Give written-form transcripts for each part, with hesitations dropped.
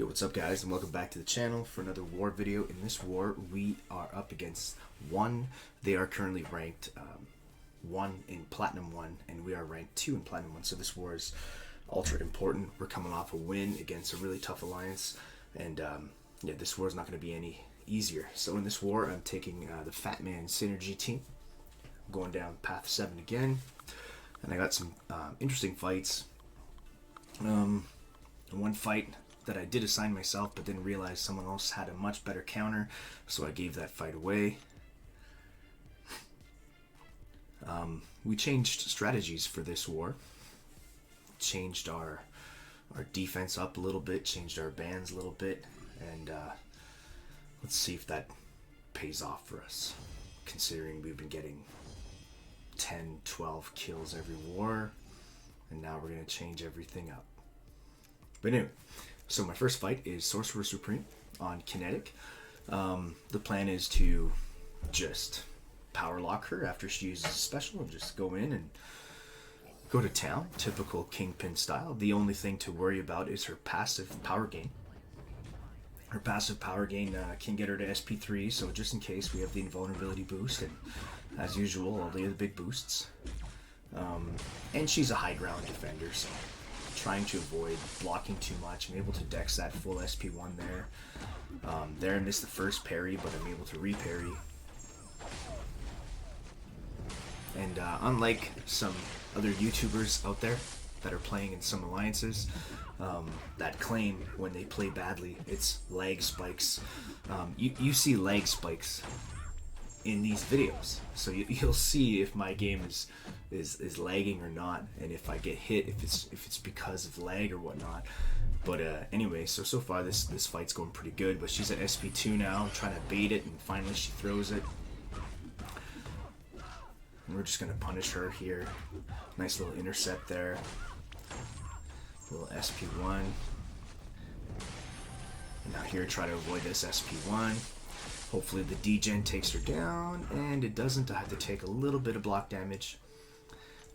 Yo, what's up guys, and welcome back to the channel for another war video. In this war, we are up against 1. They are currently ranked 1 in Platinum 1, and we are ranked 2 in Platinum 1, so this war is ultra important. We're coming off a win against a really tough alliance, and yeah, this war is not going to be any easier. So in this war, I'm taking the Fatman Synergy team, going down Path 7 again, and I got some interesting fights. One fight that I did assign myself, but didn't realize someone else had a much better counter, so I gave that fight away. We changed strategies for this war. Changed our defense up a little bit, changed our bans a little bit, and let's see if that pays off for us, considering we've been getting 10, 12 kills every war, and now we're going to change everything up. But anyway, so my first fight is Sorcerer Supreme on Kinetic. The plan is to just power lock her after she uses a special and just go in and go to town, typical Kingpin style. The only thing to worry about is her passive power gain. Her passive power gain can get her to SP3, so just in case, we have the invulnerability boost, and as usual, all the other big boosts. And she's a high ground defender, so trying to avoid blocking too much. I'm able to dex that full SP1 there. There I missed the first parry, but I'm able to re-parry. And unlike some other YouTubers out there that are playing in some alliances that claim when they play badly it's lag spikes, you see lag spikes in these videos, so you'll see if my game is lagging or not, and if I get hit, if it's because of lag or whatnot. But anyway, so far this fight's going pretty good, but she's at SP2 now. I'm trying to bait it, and finally she throws it, and we're just gonna punish her here. Nice little intercept there, little SP1, and now here try to avoid this SP1. Hopefully the degen takes her down, and it doesn't. I have to take a little bit of block damage,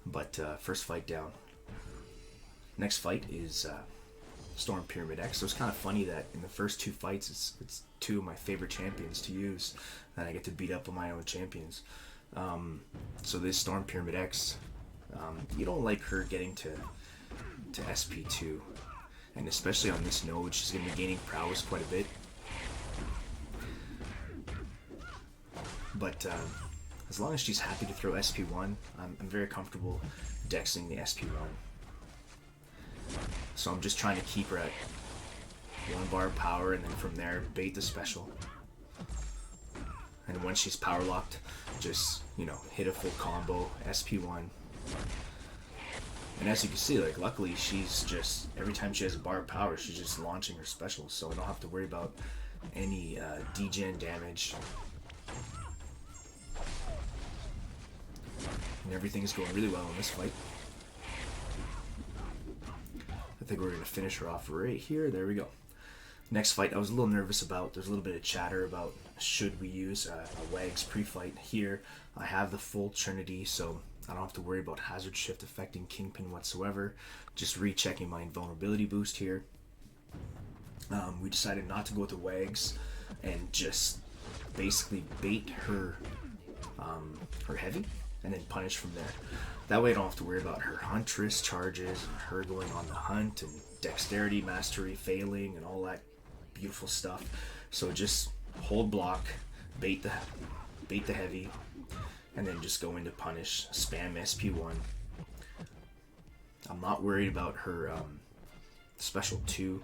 but first fight down. Next fight is Storm Pyramid X. So it's kind of funny that in the first 2 fights, it's 2 of my favorite champions to use, and I get to beat up on my own champions. So this Storm Pyramid X, you don't like her getting to SP2, and especially on this node, she's going to be gaining prowess quite a bit. But as long as she's happy to throw SP1, I'm very comfortable dexing the SP1. So I'm just trying to keep her at 1 bar of power, and then from there bait the special. And once she's power locked, just, you know, hit a full combo, SP1. And as you can see, like, luckily she's just, every time she has a bar of power, she's just launching her specials, so I don't have to worry about any degen damage. And everything is going really well in this fight. I think we're going to finish her off right here. There we go. Next fight I was a little nervous about. There's a little bit of chatter about should we use a Wags pre-fight. Here I have the full Trinity, so I don't have to worry about hazard shift affecting Kingpin whatsoever. Just rechecking my invulnerability boost here. We decided not to go with the Wags and just basically bait her her heavy, and then punish from there. That way I don't have to worry about her Huntress charges and her going on the hunt and dexterity mastery failing and all that beautiful stuff. So just hold block, bait the heavy, and then just go into punish, spam SP1. I'm not worried about her special 2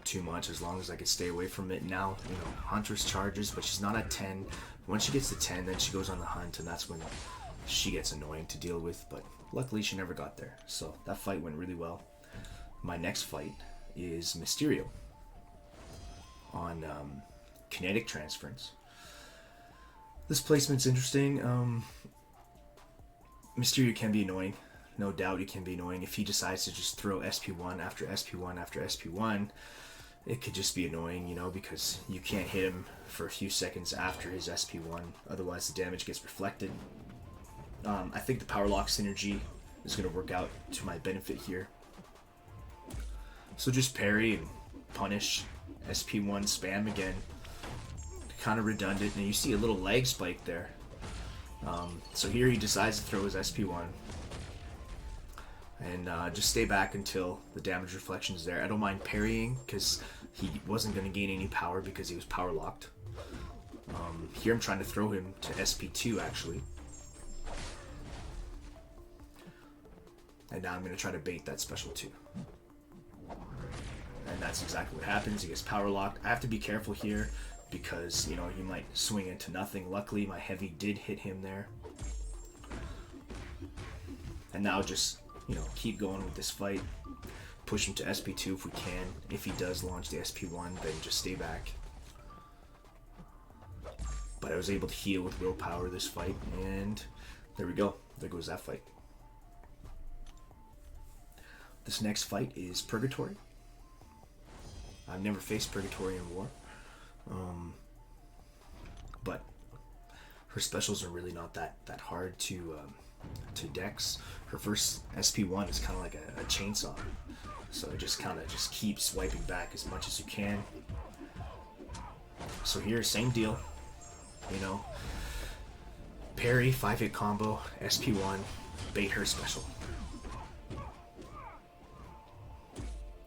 too much, as long as I can stay away from it. Now, you know, Huntress charges, but she's not at 10. Once she gets to 10, then she goes on the hunt, and that's when she gets annoying to deal with, but luckily she never got there. So that fight went really well. My next fight is Mysterio on Kinetic Transference. This placement's interesting. Mysterio can be annoying. No doubt he can be annoying. If he decides to just throw SP1 after SP1 after SP1, it could just be annoying, you know, because you can't hit him for a few seconds after his SP1, otherwise the damage gets reflected. I think the power lock synergy is going to work out to my benefit here. So just parry and punish, SP1 spam again. Kind of redundant, and you see a little lag spike there. So here he decides to throw his SP1. And just stay back until the damage reflection is there. I don't mind parrying, because he wasn't going to gain any power because he was power locked. Here I'm trying to throw him to SP2 actually. And now I'm going to try to bait that special 2. And that's exactly what happens. He gets power locked. I have to be careful here because, you know, he might swing into nothing. Luckily, my heavy did hit him there. And now just, you know, keep going with this fight. Push him to SP2 if we can. If he does launch the SP1, then just stay back. But I was able to heal with willpower this fight, and there we go. There goes that fight. This next fight is Purgatory. I've never faced Purgatory in War. But her specials are really not that hard to dex. Her first SP1 is kind of like a chainsaw. So it just kind of just keeps wiping back as much as you can. So here, same deal. You know, parry, 5-hit combo, SP1, bait her special.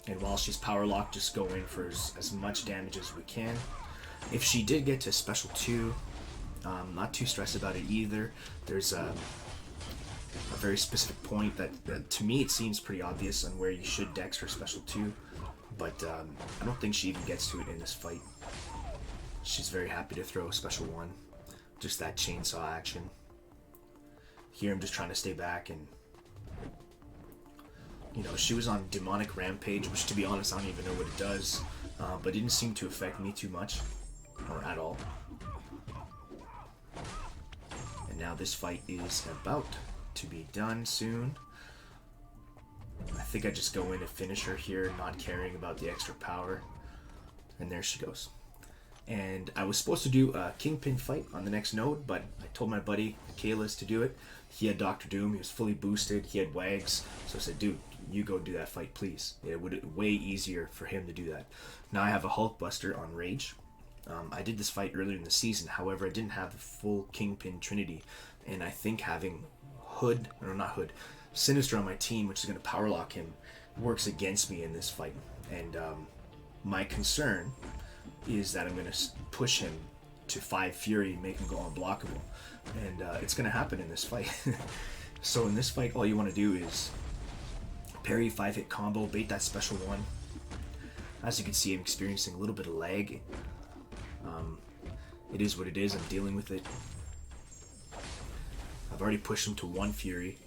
And while she's power locked, just go in for as much damage as we can. If she did get to special 2, not too stressed about it either. There's a very specific point that to me it seems pretty obvious on where you should dex her special 2, but I don't think she even gets to it in this fight. She's very happy to throw special 1, just that chainsaw action. Here I'm just trying to stay back, and you know, she was on Demonic Rampage, which to be honest I don't even know what it does, but it didn't seem to affect me too much, or at all. And now this fight is about to be done soon. I think I just go in and finish her here, not caring about the extra power. And there she goes. And I was supposed to do a Kingpin fight on the next node, but I told my buddy Kalis to do it. He had Dr. Doom, he was fully boosted, he had Wags, so I said, dude, you go do that fight, please. It would be way easier for him to do that. Now I have a Hulkbuster on Rage. I did this fight earlier in the season, however I didn't have the full Kingpin Trinity, and I think having Sinister on my team, which is going to power lock him, works against me in this fight. And my concern is that I'm going to push him to 5 Fury and make him go unblockable. And it's going to happen in this fight. So in this fight, all you want to do is parry, 5-hit combo, bait that special 1. As you can see, I'm experiencing a little bit of lag. It is what it is, I'm dealing with it. I've already pushed him to 1 Fury.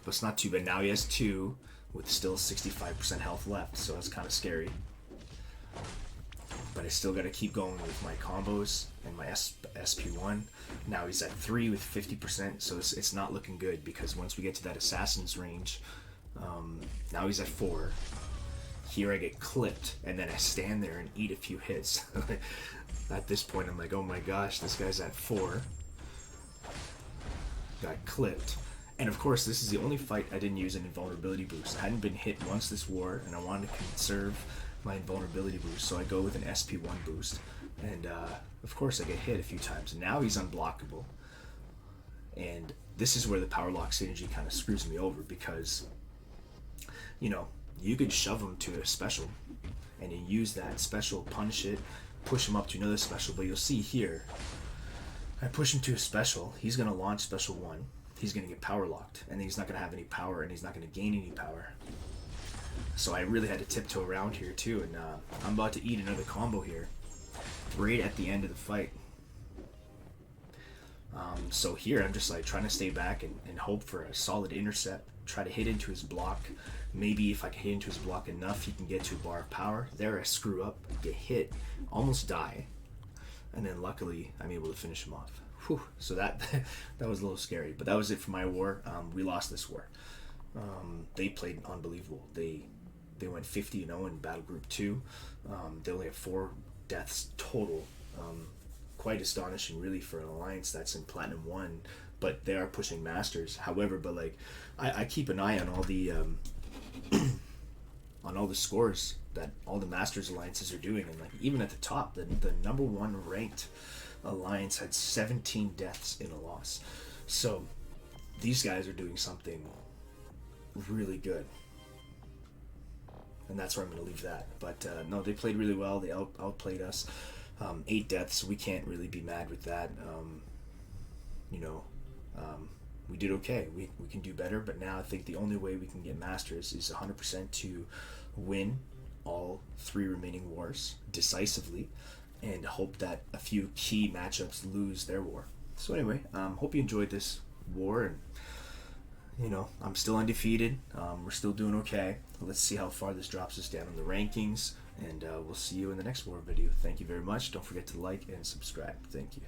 But it's not too bad. Now he has 2 with still 65% health left, so that's kind of scary. But I still got to keep going with my combos and my SP1. Now he's at 3 with 50%, so it's not looking good, because once we get to that assassin's range, now he's at 4. Here I get clipped, and then I stand there and eat a few hits. At this point I'm like, oh my gosh, this guy's at 4. Got clipped. And of course, this is the only fight I didn't use an invulnerability boost. I hadn't been hit once this war, and I wanted to conserve my invulnerability boost, so I go with an SP1 boost. And of course I get hit a few times. And now he's unblockable. And this is where the power lock synergy kind of screws me over, because, you know, you could shove him to a special, and you use that special, punish it, push him up to another special. But you'll see here, I push him to a special, he's going to launch special 1. He's going to get power locked, and then he's not going to have any power, and he's not going to gain any power. So I really had to tiptoe around here too, and I'm about to eat another combo here right at the end of the fight. So here I'm just like trying to stay back and hope for a solid intercept, try to hit into his block. Maybe if I can hit into his block enough, he can get to a bar of power. There I screw up, get hit, almost die, and then luckily I'm able to finish him off. Whew. So that was a little scary, but that was it for my war. We lost this war. They played unbelievable. They went 50-0 in Battle Group 2. They only have 4 deaths total. Quite astonishing, really, for an alliance that's in Platinum 1. But they are pushing Masters. However, but like I keep an eye on all the on all the scores that all the Masters alliances are doing, and like even at the top, the number one ranked alliance had 17 deaths in a loss. So these guys are doing something really good, and that's where I'm going to leave that. But no, they played really well. They outplayed us. 8 deaths. We can't really be mad with that. We did okay. We can do better, but now I think the only way we can get Masters is 100% to win all 3 remaining wars decisively, and hope that a few key matchups lose their war. So anyway, hope you enjoyed this war, and I'm still undefeated. We're still doing okay. Let's see how far this drops us down in the rankings, and we'll see you in the next war video. Thank you very much. Don't forget to like and subscribe. Thank you.